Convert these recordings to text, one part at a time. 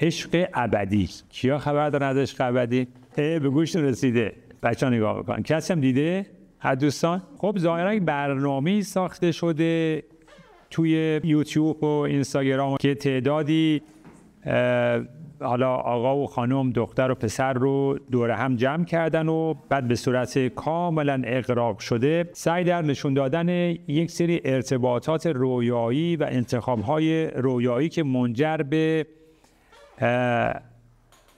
عشق ابدی. کیا خبر دارن از عشق ابدی؟ به گوشتون رسیده. بچه‌ها نگاه بکن. کسی هم دیده؟ هر دوستان؟ خب ظاهرا برنامه‌ای ساخته شده توی یوتیوب و اینستاگرام که تعدادی حالا آقا و خانم، دختر و پسر رو دور هم جمع کردن و بعد به صورت کاملا اغراق شده سعی در نشون دادن یک سری ارتباطات رویایی و انتخاب‌های رویایی که منجر به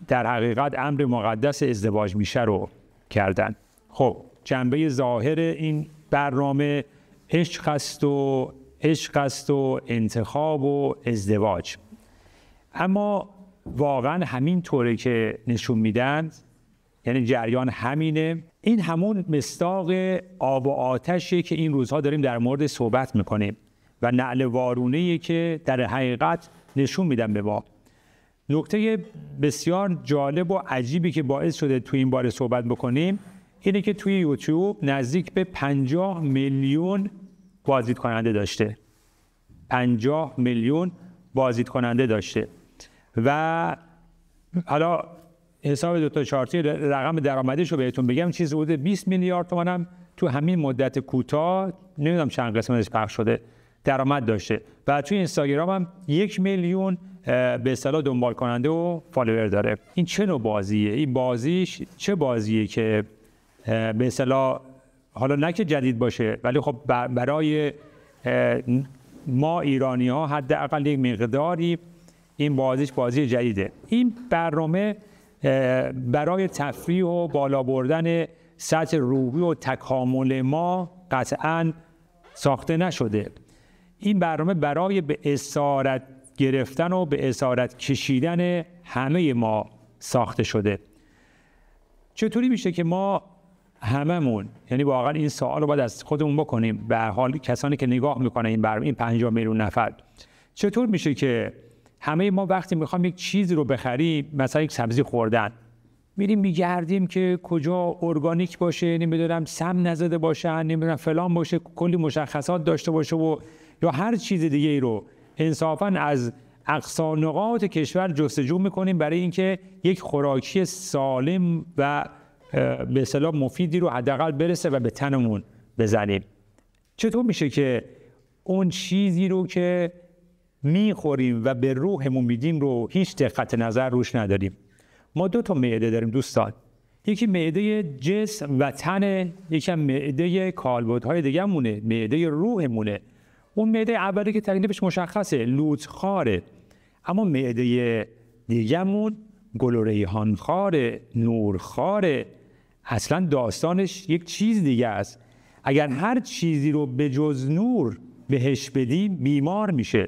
در حقیقت امر مقدس ازدواج میشه رو کردن. خب جنبه ظاهر این برنامه عشق است و انتخاب و ازدواج، اما واقعا همین طوره که نشون میدن، یعنی جریان همینه. این همون مصداق آب و آتشیه که این روزها داریم در مورد صحبت میکنیم و نعل وارونه‌ای که در حقیقت نشون میدن به ما. نکته بسیار جالب و عجیبی که باعث شده توی این باره صحبت بکنیم اینه که توی یوتیوب نزدیک به 50 میلیون بازدید کننده داشته. 50 میلیون بازدید کننده داشته و حالا حساب دو تا چارتی رقم درآمدیش رو بهتون بگم، چیزی بوده 20 میلیارد تومان هم تو همین مدت کوتاه، نمیدونم چند قسمتش پخش شده، درآمد داشته و توی اینستاگرام هم 1 میلیون به اصطلاح دنبال کننده و فالوور داره. این چه نوع بازیه؟ این بازیش چه بازیه که به اصطلاح حالا نه که جدید باشه ولی خب برای ما ایرانی ها حداقل یک مقداری این بازیش بازی جدیده. این برنامه برای تفریح و بالا بردن سطح روحی و تکامل ما قطعاً ساخته نشده. این برنامه برای به اسارت گرفتن و به اسارت کشیدن همه ما ساخته شده. چطوری میشه که ما هممون، یعنی واقعا این سوال رو باید از خودمون بکنیم، به حال کسانی که نگاه میکنن این برنامه، این 50 میلیون نفر، چطور میشه که همه ما وقتی میخوام یک چیزی رو بخریم، مثلا یک سبزی خوردن، میریم میگردیم که کجا ارگانیک باشه، نمیدونم سم نزده باشه، نمیدونم فلان باشه، کلی مشخصات داشته باشه و یا هر چیز دیگه ای رو انصافاً از اقصا نقاط کشور جستجو میکنیم برای اینکه یک خوراکی سالم و به اصطلاح مفیدی رو حداقل برسه و به تنمون بزنیم. چطور میشه که اون چیزی رو که میخوریم و به روحمون میدیم رو هیچ دقت نظر روش نداریم؟ ما 2 تا معده داریم دوستان، یکی معده جسم و تن، یکی هم معده کالبدهای دیگه مونه، معده روحمونه. اون معده اولی که تکلیفش مشخصه، لوتخواره، اما معده دیگه‌مون گل و ریحان خواره، نورخواره. اصلا داستانش یک چیز دیگه است. اگر هر چیزی رو به جز نور بهش بدیم بیمار میشه،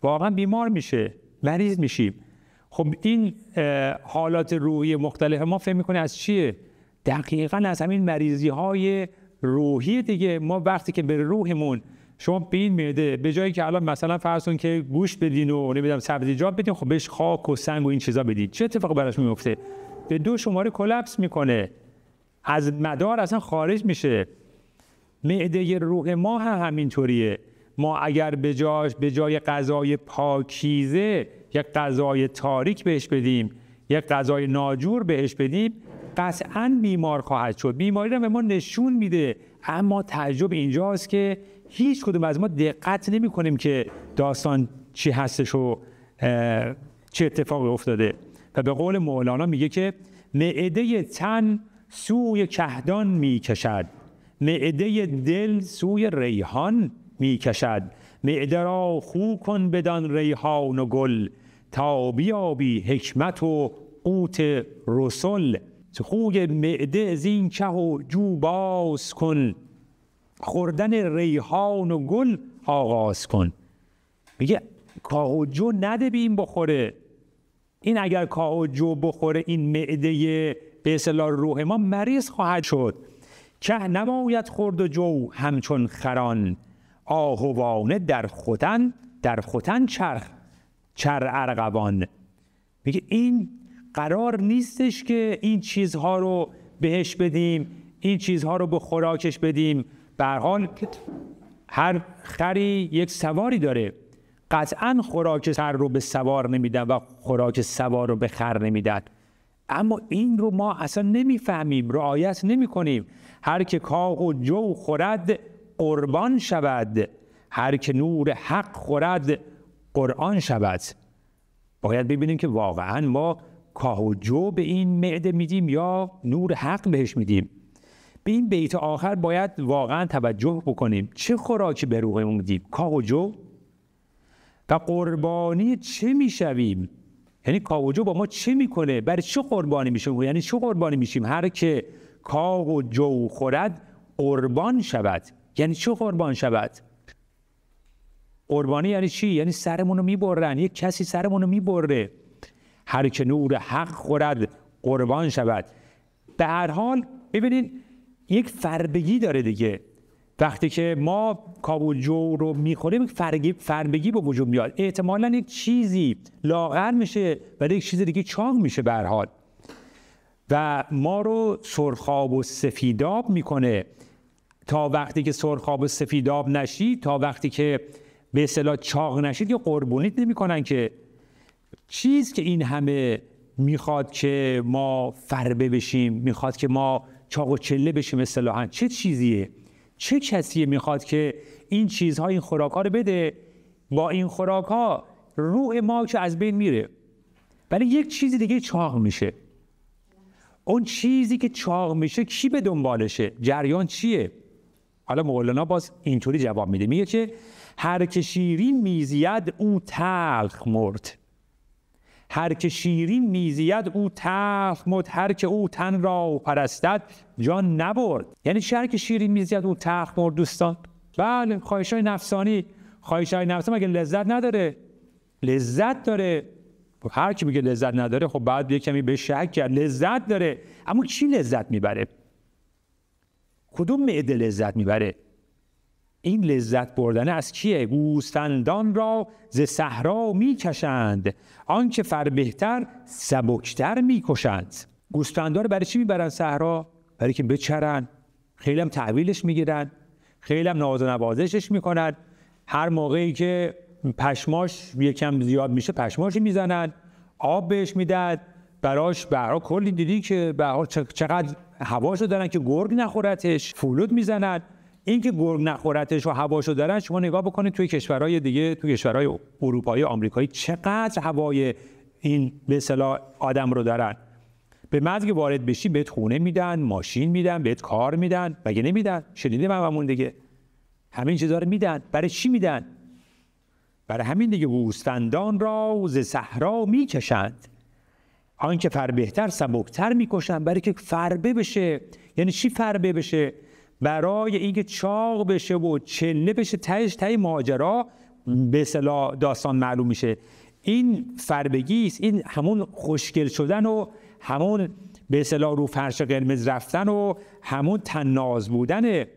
واقعا بیمار میشه، مریض میشیم. خب این حالات روحی مختلف ما فهم میکنه از چیه؟ دقیقاً از همین مریضی های روحی دیگه. ما وقتی که به روحمون، شما به این معده به جایی که الان مثلا فرض کن که گوشت بدین و نمیدونم سبزیجات بدین، خب بهش خاک و سنگ و این چیزا بدین، چه اتفاقی براش میفته؟ به 2 شماره کلاپس میکنه، از مدار اصلا خارج میشه. معده روح ما هم همینطوریه. ما اگر به جای غذای پاکیزه یک غذای تاریک بهش بدیم، یک غذای ناجور بهش بدیم، قطعاً بیمار خواهد شد. بیماری رو به ما نشون میده، اما تعجب اینجاست که هیچ کدوم از ما دقت نمی کنیم که داستان چی هستش و چه اتفاقی افتاده. و به قول مولانا میگه که معده تن سوی کهدان میکشد، معده دل سوی ریحان میکشد. معده را خو کن بدان ریحان و گل، تا بیابی حکمت و قوت رسل. خوی معده زین که و جو باز کن، خوردن ریحان و گل آغاز کن. میگه کاه و جو نده بیم بخوره. این اگر کاه و جو بخوره، این معده به اصطلاح روح ما مریض خواهد شد. که نباید خورد و جو همچون خران، آهوانه در خوتن چر ارغوان. میگه این قرار نیستش که این چیزها رو بهش بدیم، این چیزها رو به خوراکش بدیم. به هر حال هر خری یک سواری داره. قطعا خوراک خر رو به سوار نمیدن و خوراک سوار رو به خر نمیدن. اما این رو ما اصلا نمیفهمیم، رعایت نمی کنیم. هر که کاه و جو خورد قربان شود، هر که نور حق خورد قرآن شود. باید ببینیم که واقعا ما کاه و جو به این معده میدیم یا نور حق بهش میدیم. به این بیت آخر باید واقعا توجه بکنیم. چه خوراکی به روحمون میدیم؟ کاه و جو؟ و قربانی چه میشویم؟ یعنی کاه و جو با ما چه میکنه؟ برای چه قربانی میشیم؟ یعنی چه قربانی میشیم؟ هر که کاه و جو خورد قربان شود. یعنی چه قربان شود؟ قربانی یعنی چی؟ یعنی سرمون رو میبرن، یک کسی سرمون رو میبره. هر که نور حق خورد قربان شود. به هر حال ببینید یک فربگی داره دیگه. وقتی که ما کاه و جو رو میخوریم فربگی به وجود میاد. احتمالاً یک چیزی لاغر میشه و یک چیز دیگه چاق میشه به هر حال. و ما رو سرخاب و سفیداب میکنه. تا وقتی که سرخاب و سفیداب نشید، تا وقتی که به اصطلاح چاق نشید، یا قربونیت نمیکنن. که چیز که این همه میخواد که ما فربه بشیم، میخواد که ما چاق و چله بشیم اصطلاحاً، چه چیزیه؟ چه کسیه میخواد که این چیزها، این خوراک‌ها رو بده؟ با این خوراک‌ها روح ما که از بین میره، ولی یک چیز دیگه چاق میشه. اون چیزی که چاق میشه کی به دنبالشه؟ جریان چیه؟ حالا مولانا باز اینطوری جواب میده، میگه که هر که شیرین میزید او تلخ مرد. هر که شیرین میزید او تلخ مرد، هر که او تن را پرستد جان نبرد. یعنی هر که شیرین میزید او تلخ مرد دوستان. بله، خواهش‌های نفسانی. خواهش‌های نفسانی مگه لذت نداره؟ لذت داره. هر کی میگه لذت نداره خب بعد یه کمی به شک کرد. لذت داره، اما کی لذت میبره؟ کدوم معده لذت میبره؟ این لذت بردن از کیه؟ گوسفندان را ز صحرا میکشند، آنکه فربهتر سبکتر میکشند. گوسفندان رو برای چی میبرن صحرا؟ برای که بچرن. خیلی هم تحویلش میگیرن، خیلی هم ناز و نوازشش میکنن. هر موقعی که پشماش یکم زیاد میشه پشماش میزنن، آب بهش میدن، براش برا کلی دیدی که برا چقدر هواشو دارن که گرگ نخورتش، فولاد میزنن. این که گرگ نخورتش و هواشو دارن، شما نگاه بکنید توی کشورهای دیگه، توی کشورهای اروپایی، آمریکایی چقدر هوای این به اصطلاح آدم رو دارن. به محض که وارد بشی بهت خونه میدن، ماشین میدن، بهت کار میدن. مگه نمیدن؟ شنیدیم هممون دیگه. همین چیزا رو میدن. برای چی میدن؟ برای همین دیگه. گوسفندان را ز صحرا میکشند، آنکه فربهتر سبکتر میکشند. برای که فربه بشه. یعنی چی فربه بشه؟ برای اینکه چاق بشه و چله بشه. ته ماجرا به اصطلاح داستان معلوم میشه. این فربگی است. این همون خوشگل شدن و همون به اصطلاح رو فرش قرمز رفتن و همون طناز بودنه.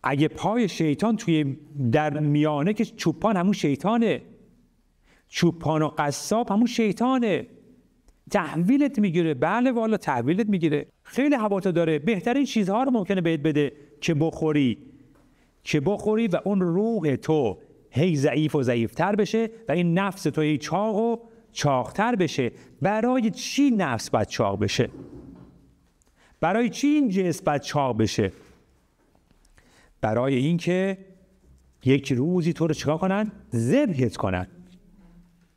اگه پای شیطان توی در میانه که چوپان همون شیطانه، چوپان و قصاب همون شیطانه. تحویلت میگیره. بله والا تحویلت میگیره. خیلی هواتو داره. بهترین چیزها رو ممکنه بهت بده که بخوری و اون روح تو هی ضعیف و ضعیفتر بشه و این نفس تو هی چاق و چاقتر بشه. برای چی نفس باید چاق بشه؟ برای چی این جسم باید چاق بشه؟ برای اینکه یک روزی تو رو چیکار کنن؟ ذبحت کنن.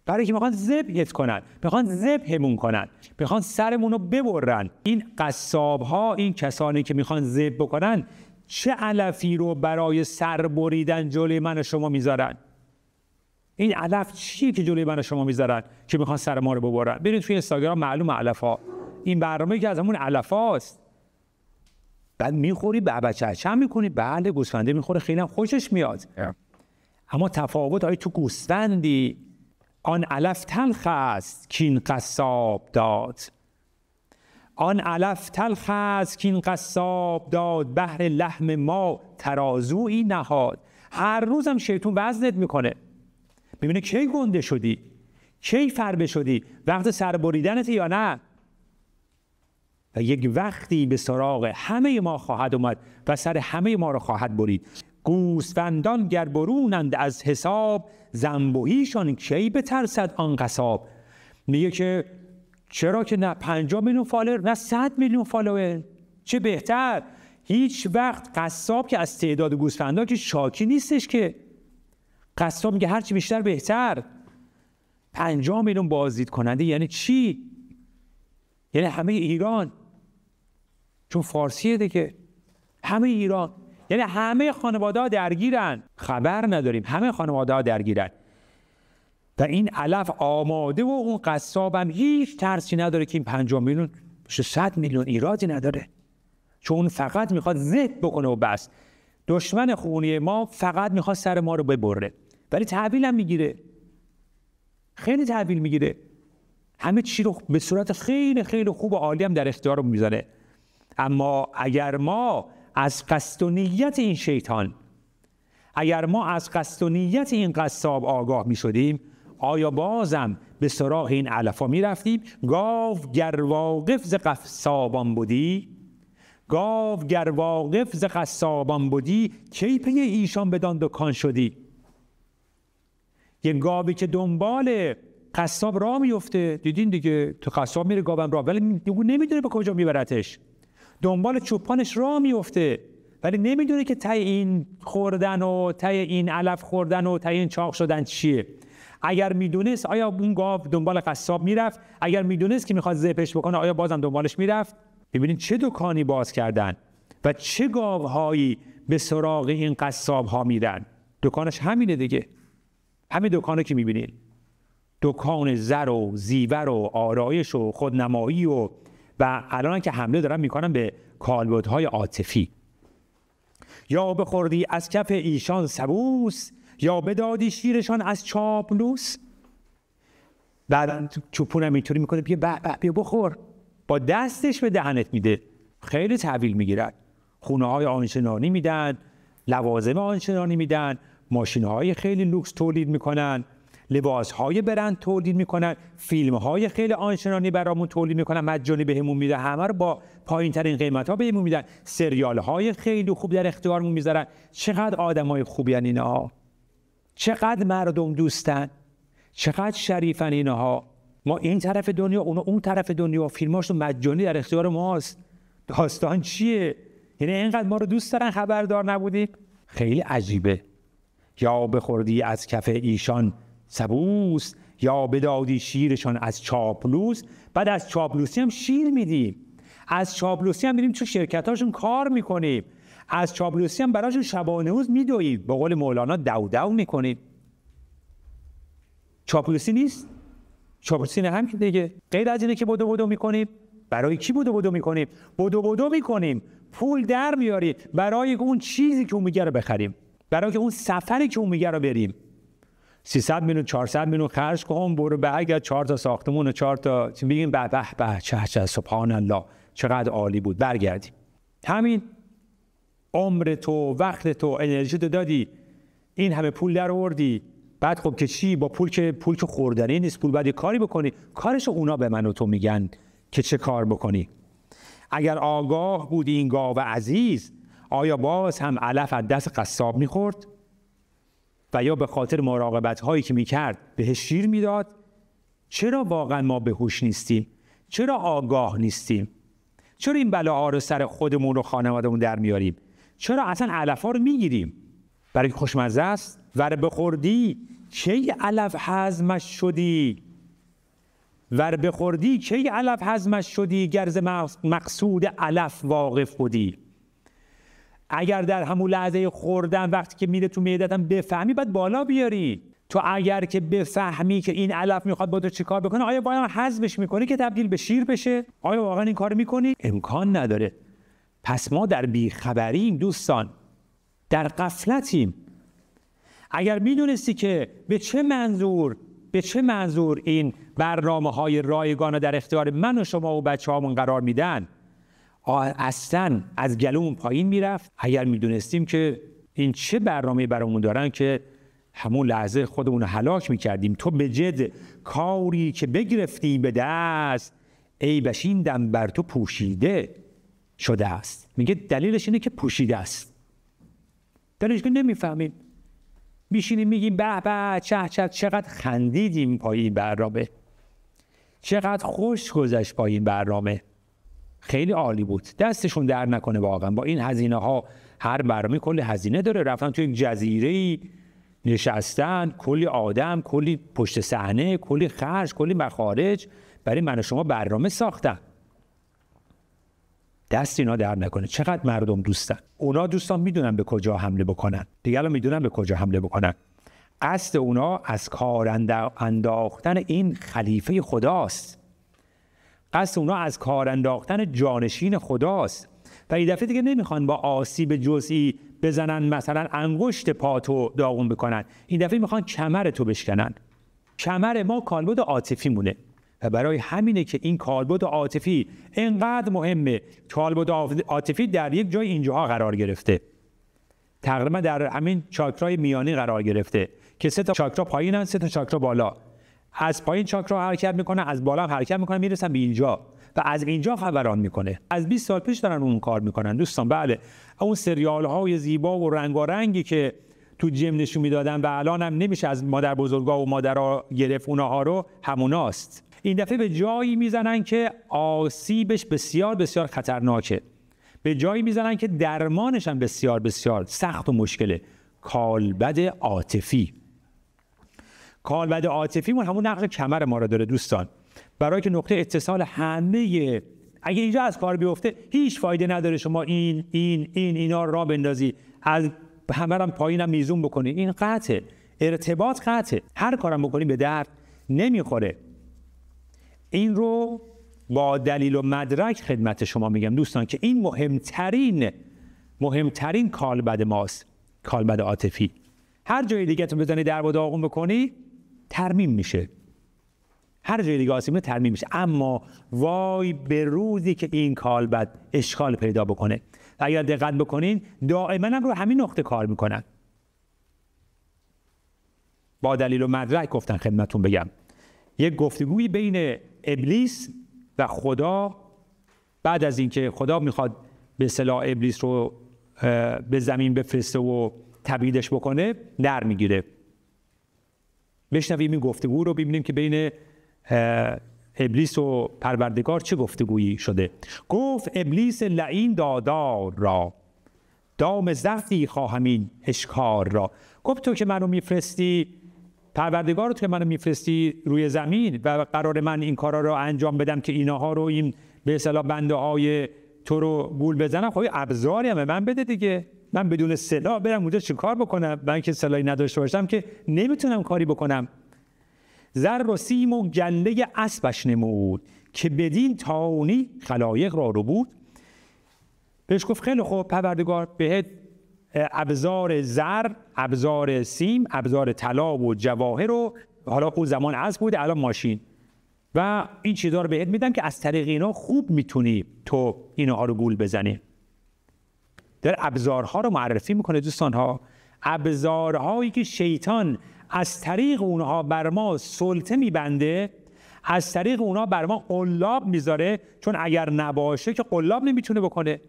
برای که میخوان ذبحت کنن، میخوان ذبحمون کنن، میخوان سرمون رو ببرن. این قصاب ها، این کسانی که میخوان ذبح بکنن، چه علفی رو برای سر بریدن جلوی من و شما میذارن؟ این علف چیه که جلوی من و شما میذارن که میخوان سر ما رو ببرن؟ برید توی اینستاگرام معلومه علف ها. این برنامه که از همون علف هاست. بعد میخوری بچه‌چم میکنی. بله گوسفنده میخوره، خیلی هم خوشش میاد. اما تفاوت های تو گوسفندی. آن علف تلخ است کین قصاب داد. آن علف تلخ است کین قصاب داد، بهر لحم ما ترازویی نهاد. هر روزم شیطون وزنت میکنه. ببینه کی گنده شدی، کی فربه شدی، وقت سر بریدنت یا نه. و یک وقتی به سراغ همه ما خواهد اومد و سر همه ما رو خواهد برید. گوسفندان گر برونند از حساب، ذنبوهیشان کی بترسد آن قصاب. میگه که چرا که نه 50 میلیون فالوور نه 100 میلیون فالوور، چه بهتر. هیچ وقت قصاب که از تعداد گوسفندا که شاکی نیستش، که قصاب میگه هرچی بیشتر بهتر. 50 میلیون بازدید کننده یعنی چی؟ یعنی همه ایران، چون فارسیه دیگه، همه ایران، یعنی همه خانواده ها درگیرن، خبر نداریم، همه خانواده ها درگیرن. و این علف آماده و اون قصاب هم هیچ ترسی نداره که این 50 میلیون 100 میلیون ایرادی نداره، چون اون فقط میخواد ضد بکنه و بس. دشمن خونی ما فقط میخواد سر ما رو ببره، ولی تحویل هم میگیره، خیلی تحویل میگیره، همه چی رو به صورت خیلی خیلی خوب و عالی هم در اختیار میذاره. اما اگر ما از قصد و نیت این شیطان، اگر ما از قصد و نیت این قصاب آگاه میشدیم، آیا بازم به سراغ این علفا میرفتیم؟ گاو گر واقف ز قصابان بودی، گاو گر واقف ز قصابان بودی، کی پی ایشان بدان دکان شدی. یه گاوی که دنبال قصاب راه میفته، دیدین دیگه، تو قصاب میره گاوم راه، ولی نمیدونه به کجا میبرتش. دنبال چوپانش راه میفته، ولی نمیدونه که ته این خوردن و ته این علف خوردن و ته این چاق شدن چیه. اگر میدونست، آیا اون گاو دنبال قصاب میرفت؟ اگر میدونست که میخواد ذبحش بکنه، آیا بازم دنبالش میرفت؟ ببینید چه دکانی باز کردن و چه گاوهایی به سراغ این قصاب ها میرن. دکانش همینه دیگه، همین دکانه که میبینید، دکان زر و زیور و آرایش و خودنمایی و الان که حمله دارن میکنن به کالبدهای عاطفی. یا بخوردی از کف ایشان سبوس، یا بدادی شیرشان از چاپلوس. بعد چوپونم اینطوری میکنه، بیا بخور، با دستش به دهنت میده. خیلی تحویل میگیرن، خونه های آنچنانی میدن، لوازم آنچنانی میدن، ماشین های خیلی لوکس تولید میکنن، لباس های برند تولید میکنن، فیلم های خیلی آنچنانی برامون تولید میکنن، مجانی بهمون میدن، همه رو با پایین ترین قیمت ها بهمون میدن، سریال های خیلی خوب در اختیارمون میذارن. چقدر آدم های خوبی ان اینها، چقدر مردم دوستن، چقدر شریفن اینها. ما این طرف دنیا، اونا اون طرف دنیا، فیلماشون مجانی در اختیار ماست. داستان چیه؟ یعنی اینقدر ما رو دوست دارن خبردار نبودیم؟ خیلی عجیبه. یا بخوردی از کف ایشان سبوس، یا بدادی شیرشان از چاپلوس. بعد از چاپلوسی هم شیر میدیم، از چاپلوسی هم میریم تو شرکتاشون کار میکنیم، از چاپلوسی هم براشون شبانه روز میدویم، به قول مولانا دو میکنیم. چاپلوسی نیست؟ چاپلوسی نه هم که دیگه. غیر از اینه که بدو میکنیم، برای کی بدو میکنیم؟ بدو میکنیم، پول در میاریم برای اون چیزی که اون میگه رو بخریم، برای اون سفری که اون میگه رو بریم. 300 میلیون 400 میلیون خرج کن، برو برگرد 4 تا ساختمون و 4 تا میگیم به چه سبحان الله چقدر عالی بود، برگردیم. همین عمر تو، وقت تو، انرژی تو دادی، این همه پول در آوردی، بعد خب که چی؟ با پول که خوردنی نیست، پول باید کاری بکنی. کارشو اونا به من و تو میگن که چه کار بکنی. اگر آگاه بودی این گاو عزیز، آیا باز هم علف از دست قصاب میخورد و یا به خاطر مراقبت هایی که میکرد به شیر میداد؟ چرا واقعا ما به هوش نیستیم؟ چرا آگاه نیستیم؟ چرا این بلاها رو سر خودمون و خانوادمون در میاریم؟ چرا اصلا علف ها رو میگیریم؟ برای خوشمزه است؟ ور بخوردی کی علف هضمش شدی؟ ور بخوردی کی علف هضمش شدی؟ گرز مقصود علف واقف بودی. اگر در همون لحظه خوردن، وقتی که میره تو معدت هم بفهمی، باید بالا بیاری. تو اگر که بفهمی که این علف میخواد با تو چی کار بکنه، آیا باید هضمش میکنی که تبدیل به شیر بشه؟ آیا واقعا این کار میکنی؟ امکان نداره. پس ما در بیخبریم دوستان، در غفلتیم. اگر میدونستی که به چه منظور این برنامه‌های رایگان در اختیار من و شما و بچه‌هامون قرار میدن، اصلا از گلومون پایین میرفت. اگر میدونستیم که این چه برنامه‌ای برامون دارن که همون لحظه خودمون رو هلاک میکردیم. تو به جد کاری که بگرفتی به دست، ای بشین دم بر تو پوشیده شده است. میگه دلیلش اینه که پوشیده است. دانشگاه نمیفهمیم، میشینیم میگیم به به چه چقدر خندیدیم پای این برنامه، چقدر خوش گذشت با این برنامه، خیلی عالی بود، دستشون در نکنه واقعا با این هزینه ها. هر برنامه کلی هزینه داره، رفتن توی یک جزیره نشستن، کلی آدم، کلی پشت صحنه، کلی خرج، کلی مخارج برای من و شما برنامه ساختن. دست اینا در نکنه. چقدر مردم دوستن، اونا دوستان میدونن به کجا حمله بکنن، دیگران میدونن به کجا حمله بکنن. قصد اونا از کار انداختن این خلیفه خداست، قصد اونا از کار انداختن جانشین خداست. و این دفعه دیگه نمیخوان با آسیب جزئی بزنن، مثلا انگشت پاتو داغون بکنن، این دفعه میخوان کمر تو بشکنن. کمر ما کالبد عاطفی مونه و برای همینه که این کالبد عاطفی اینقدر مهمه. کالبد عاطفی در یک جای اینجاها قرار گرفته، تقریبا در همین چاکرای میانی قرار گرفته که 3 تا چاکرا پایینن، 3 تا چاکرا بالا. از پایین چاکرا حرکت میکنه، از بالا هم حرکت میکنه، میرسن به اینجا و از اینجا خبران میکنه. از 20 سال پیش دارن اون کار میکنن دوستان. بله، اون سریال های زیبا و رنگارنگی که تو جیم نشون میدادن و الان هم نمیشه از مادر بزرگا و مادرها گرفت اونها رو، هموناست. این دفعه به جایی میزنن که آسیبش بسیار بسیار خطرناکه، به جایی میزنن که درمانش هم بسیار بسیار سخت و مشکله. کالبد عاطفی. کالبد عاطفی همون نقش کمر ما رو داره دوستان، برای که نقطه اتصال همه، اگه اینجا از کار بیفته هیچ فایده نداره شما اینا را بندازی، از همه هم پایینم میزون بکنی، این قطعه، ارتباط قطعه، هر کارم بکنی به درد نمیخوره. این رو با دلیل و مدرک خدمت شما میگم دوستان که این مهمترین کالبد ماست، کالبد عاطفی. هر جای دیگه تو بزنی در و داغون بکنی ترمیم میشه، هر جای دیگه آسیب ترمیم میشه. اما وای به روزی که این کالبد اشکال پیدا بکنه و اگر دقت بکنین دائما هم رو همین نقطه کار میکنن. با دلیل و مدرک گفتن خدمتون بگم، یک گفتگویی بین ابلیس و خدا بعد از اینکه خدا میخواد به اصطلاح ابلیس رو به زمین بفرسته و تبعیدش بکنه در میگیره. بشنویم این گفتگو رو، ببینیم که بین ابلیس و پروردگار چه گفتگویی شده. گفت ابلیس لعین دادار را، دام زفتی خواهم این اشکار را. گفت تو که منو میفرستی، پروردگار تو که منو میفرستی روی زمین و قرار من این کارا رو انجام بدم که اینها رو، این به اصطلاح بنده های تو رو گول بزنم، خب ابزاری هم من بده دیگه. من بدون سلاح برم اونجا چه کار بکنم؟ من که سلاحی نداشته باشم که نمیتونم کاری بکنم. زر و سیم و گله اسبش نمود، که بدین تاونی خلایق را رو بود. بهش گفت خیلی خوب پروردگار، بهت ابزار زر، ابزار سیم، ابزار طلا و جواهر و حالا اون زمان اسب بود، الان ماشین و این چیزا رو بهت میدم که از طریق اینا خوب میتونی تو اینها رو گول بزنی. در ابزارها رو معرفی میکنه دوستان ها، ابزارهایی که شیطان از طریق اونها بر ما سلطه میبنده، از طریق اونها بر ما قلاب میذاره، چون اگر نباشه که قلاب نمیتونه بکنه.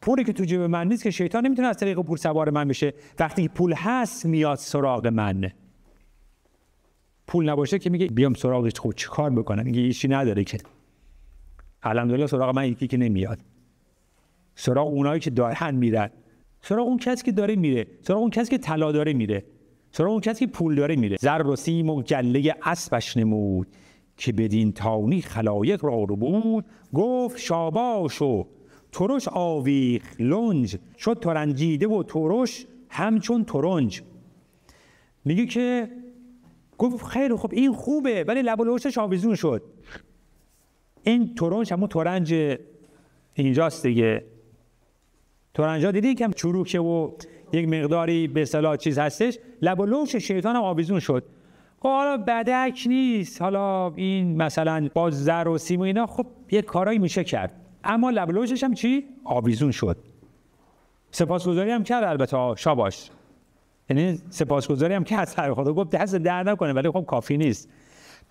پولی که تو جیب من نیست که شیطان نمیتونه از طریق پول سوار من بشه. وقتی پول هست میاد سراغ من، پول نباشه که میگه بیام سراغش، خب چی کار بکنم؟ میگه هیچی نداره که. الحمدلله سراغ من یکی که نمیاد، سراغ اونایی که دارن میرن، سراغ اون کسی که داره میره، سراغ اون کسی که طلا داره میره، سراغ اون کسی که پول داره میره. زر و سیم و گله اسبش نمود، که بدین تاونی خلایق را رو بود. گفت شاباش و ترش آویخ لنج، شد ترنجیده و ترش همچون ترنج. میگه که گفت خیلی خوب این خوبه، ولی لب و لوچش آویزون شد. این ترنج همون ترنج اینجاست دیگه. ترنجا دیدی یکم چروکه و یک مقداری به اصطلاح چیز هستش، لب و لوچ شیطان هم آویزون شد. خب حالا بدک نیست، حالا این مثلا با زر و سیم و اینا خب یه کارایی میشه کرد، اما لب و لوچش هم چی؟ آویزون شد. سپاسگزاری هم کرد البته، شاباش، یعنی سپاسگزاری هم کرد، خدا گفت دست در نکنه، ولی خب کافی نیست.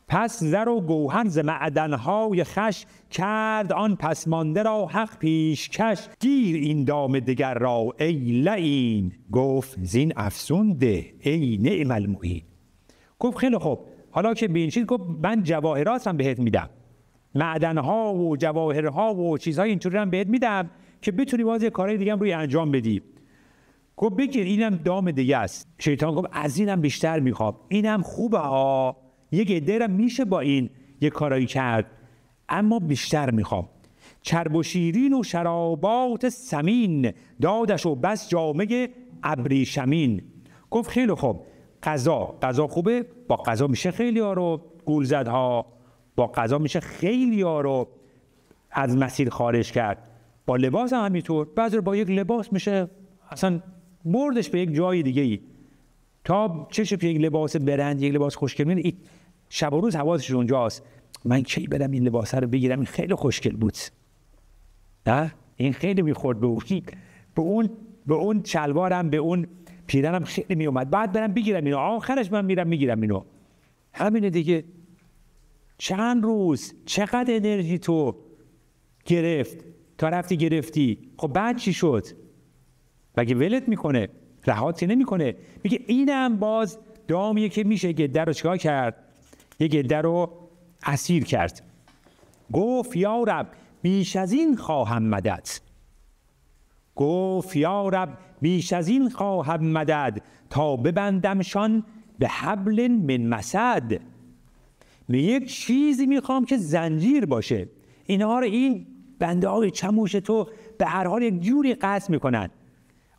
پس زر و گوهر ز معدنهای خوش، کرد آن پسمانده را حق پیشکش. گیر این دام دگر را ای لعین، گفت زین افزون ده ای نعم المعین. گفت خیلی خوب، حالا که به این چیز، گفت من جواهرات هم بهت میدم، معدنها و جواهرها و چیزهای اینطوری هم بهت میدم که بتونی باز یه کارهای دیگه هم روی انجام بدی. گفت بگیر، اینم دام دیگه است. شیطان گفت از اینم بیشتر میخوام، اینم خوبه ها، یک عده میشه با این یه کارایی کرد، اما بیشتر میخوام. چرب و شیرین و شرابات ثمین، دادش و بس جامه ابریشمین. گفت خیلی خوب، غذا خوبه، با غذا میشه خیلی ها رو گول زد ها، با غذا میشه خیلی ها رو از مسیر خارج کرد. با لباس هم همینطور، بعضی با یک لباس میشه اصلا بردش به یک جای دیگه ای. تا چشم یک لباس برند، یک لباس خوشگل، شب و روز حواسش اونجاست، من کی برم این لباس رو بگیرم، این خیلی خوشگل بود، نه این خیلی میخورد به اون چلوارم، به اون پیرنم خیلی میومد، بعد برم بگیرم اینو، آخرش من میرم میگیرم اینو. همینه دیگه. چند روز چقدر انرژی تو گرفت تا رفتی گرفتی، خب بعد چی شد؟ مگه ولت میکنه؟ رهات نمیکنه. میگه اینم باز دامیه که میشه گده رو چیکار کرد؟ یه گده رو اسیر کرد. گفت یا رب بیش از این خواهم مدد. گفت یا رب بیش از این خواهم مدد، تا ببندمشان به حبل من مسد. یک چیزی میخوام که زنجیر باشه، اینها رو این بنده های چموش تو به هر حال یک جوری قطع میکنن،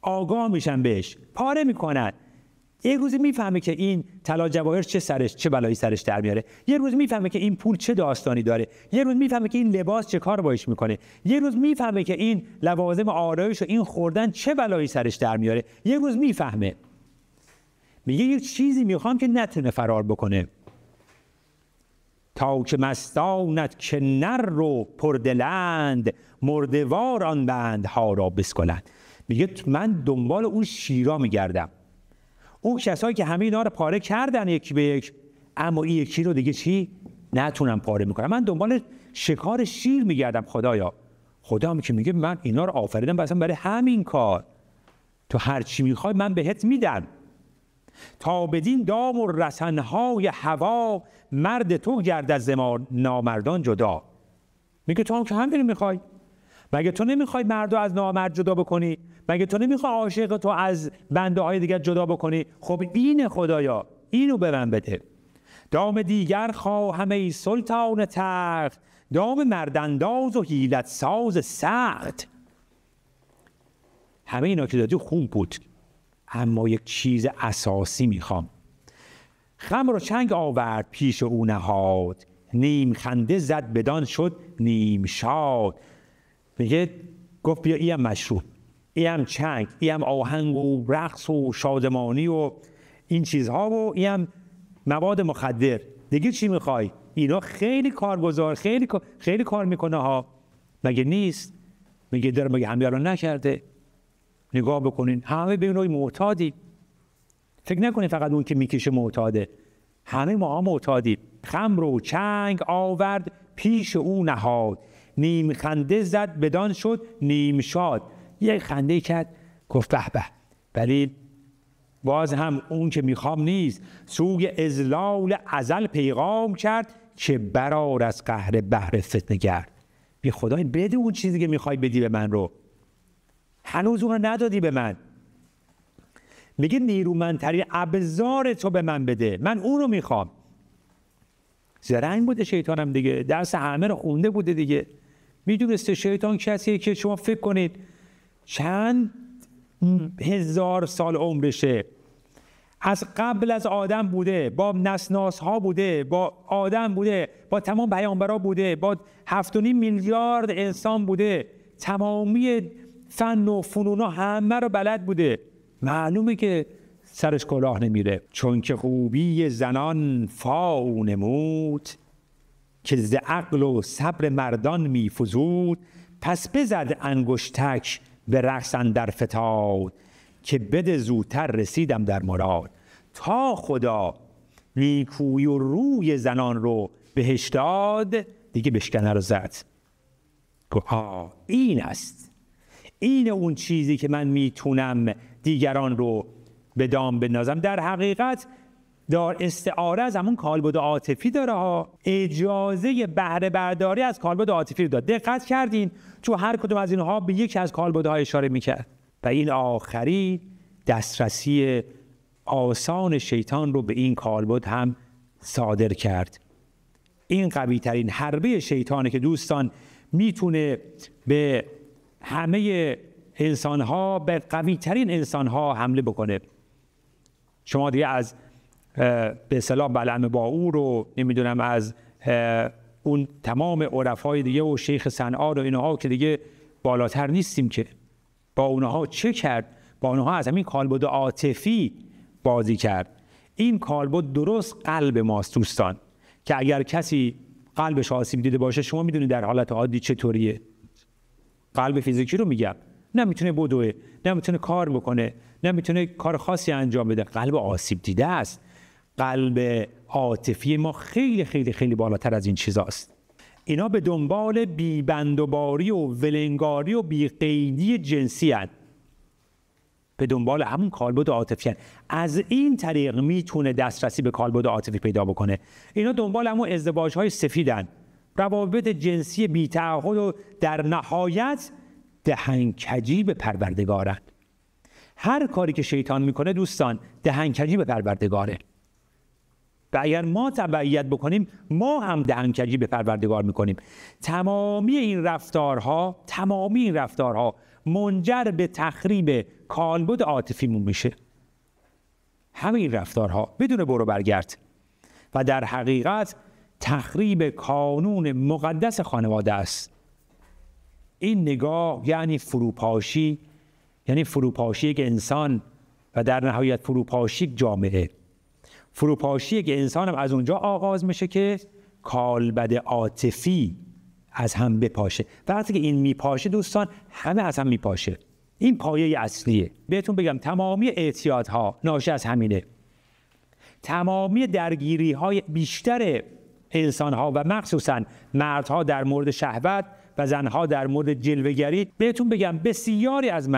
آگاه میشن بهش، پاره میکنن. یک روز میفهمه که این طلا جواهر چه بلایی سرش در میاره، یه روز میفهمه که این پول چه داستانی داره، یه روز میفهمه که این لباس چه کار باش میکنه، یه روز میفهمه که این لوازم آرایش و این خوردن چه بلایی سرش در میاره، یه روز میفهمه. میگه یک چیزی میخوام که نتونه فرار بکنه. تا که مستانت که نر رو پردلند، مردوار آن بندها را بسکلند. میگه من دنبال اون شیرا میگردم، اون کسایی که همه اینا رو پاره کردن یکی به یک، اما این یکی رو دیگه چی نتونم پاره میکنم. من دنبال شکار شیر میگردم. خدایا، خدا هم که میگه من اینا رو آفریدم مثلا برای همین کار، تو هر چی میخوای من بهت میدم. تا بدین دام و رسنهای هوا، مرد تو گرد از نامردان جدا. میگه تو هم که همین میخوای؟ مگه تو نمیخوای مردو از نامرد جدا بکنی؟ مگه تو نمیخوای عاشق تو از بنده های دیگر جدا بکنی؟ خب اینه خدایا، اینو به من بده. دام دیگر خواهم ای سلطان تخت، دام مردانداز و حیلت ساز سخت. همه اینا که دادی خوب بود، اما یک چیز اساسی میخوام. خمر و چنگ آورد پیش او نهاد، نیم خنده زد بدان شد نیم شاد. میگه گفت بیا این مشروب، این هم چنگ، این هم آهنگ و رقص و شادمانی و این چیزها و این هم مواد مخدر، دیگه چی میخوای؟ اینا خیلی کارگزار، خیلی کار میکنه ها، مگه نیست؟ میگه در مگه همه رو نکرده؟ نگاه بکنین همه به اونوی معتادی. فکر نکنین فقط اون که میکشه معتاده، همه ما معتادی. خمر و چنگ آورد پیش او نهاد، نیم خنده زد بدان شد نیم شاد. یک خنده کرد گفت به به، ولی باز هم اون که میخوام نیست. سوی ازلال ازل پیغام کرد، که برار از قهر بحر فتنه گرد. بی خدای بده اون چیزی که میخوای بدی به من رو، هنوز اون رو ندادی به من. میگه نیرومندترین ابزار تو به من بده، من اون رو میخوام. زرنگ بوده شیطانم دیگه، درس همه رو خونده بوده دیگه، میدونسته شیطان کسیه که شما فکر کنید چند هزار سال عمرشه، از قبل از آدم بوده، با نسناس ها بوده، با آدم بوده، با تمام پیامبرا بوده، با 7.5 میلیارد انسان بوده، تمامی فن و فنونا همه رو بلد بوده. معلومه که سرش کلاه نمیره. چون که خوبی زنان فاو نمود، که ز عقل و صبر مردان میفزود. پس بزد انگشتک به رقص اندر فتاد، که بده زودتر رسیدم در مراد. تا خدا نیکوی و روی زنان رو بهش داد، دیگه بشکنه رو زد. گفت این است، این اون چیزی که من میتونم دیگران رو به دام بندازم. در حقیقت دار استعاره از همون کالبد عاطفی داره ها. اجازه بهره برداری از کالبد عاطفی رو داد. دقت کردین تو هر کدوم از اینها به یکی از کالبدها اشاره میکرد و این آخری دسترسی آسان شیطان رو به این کالبد هم صادر کرد. این قوی ترین حربه شیطانه که دوستان میتونه به همه انسانها، به قوی ترین انسانها حمله بکنه. شما دیگه از به اصطلاح بلعم باور رو نمیدونم از اون تمام عرفای دیگه و شیخ صنعا و اینها که دیگه بالاتر نیستیم که. با اونها چه کرد؟ با اونها از همین کالبد عاطفی بازی کرد. این کالبد درست قلب ماست دوستان، که اگر کسی قلبش آسیب دیده باشه، شما میدونید در حالت عادی چطوریه. قلب فیزیکی رو میگم، نمیتونه بدوه، نمیتونه کار بکنه، نمیتونه کار خاصی انجام بده. قلب آسیب دیده است. قلب عاطفی ما خیلی خیلی خیلی بالاتر از این چیزاست. اینا به دنبال بی‌بندوباری و ولنگاری و بی‌قیدی جنسی هستند. به دنبال همون کالبد عاطفی هستند. از این طریق میتونه دسترسی به کالبد عاطفی پیدا بکنه. اینا دنبال همون ازدواج‌های سفیدن، روابط جنسی بی‌تعهد و در نهایت دهنکجی به پروردگارن. هر کاری که شیطان میکنه دوستان دهنکجی به پروردگاره. و اگر ما تبعیت بکنیم، ما هم دهنکجی به پروردگار میکنیم. تمامی این رفتارها منجر به تخریب کالبد عاطفیمون میشه. همین رفتارها بدون برو برگرد و در حقیقت تخریب کانون مقدس خانواده است. این نگاه یعنی فروپاشی، یعنی فروپاشی یک انسان و در نهایت فروپاشی یک جامعه. فروپاشی یک انسان هم از اونجا آغاز میشه که کالبد عاطفی از هم بپاشه. وقتی که این میپاشه دوستان، همه از هم میپاشه. این پایه اصلیه. بهتون بگم تمامی اعتیادها ناشی از همینه. تمامی درگیری‌های بیشتر انسان‌ها و مخصوصاً مردها در مورد شهوت و زنها در مورد جلوه‌گری، بهتون بگم بسیاری از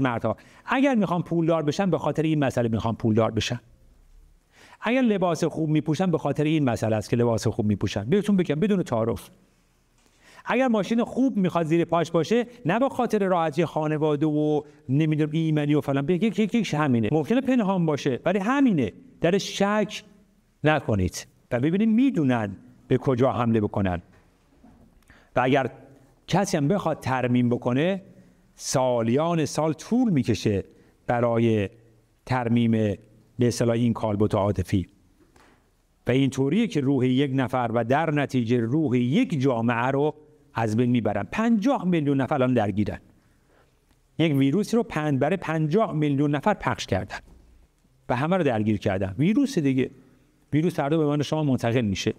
مردها اگر میخوان پولدار بشن به خاطر این مسئله میخوان پولدار بشن. اگر لباس خوب میپوشن به خاطر این مسئله است که لباس خوب میپوشن. بهتون بگم بدون تعارف. اگر ماشین خوب میخواد زیر پاش باشه، نه به خاطر راحتی خانواده و نمیدونم ایمنی و فلان، یکیش همینه. ممکنه پنهان باشه ولی همینه. در شک نکنید و ببینید میدونن به کجا حمله بکنن. و اگر کسی هم بخواد ترمیم بکنه، سالیان سال طول میکشه برای ترمیم به اصطلاح این کالبد عاطفی. و این طوریه که روح یک نفر و در نتیجه روح یک جامعه رو از بین میبرن. 50 میلیون نفر الان درگیرن. یک ویروسی رو برای 50 میلیون نفر پخش کردن و همه رو درگیر کردن. ویروس دیگه، ویروس فردا به من شما منتقل میشه.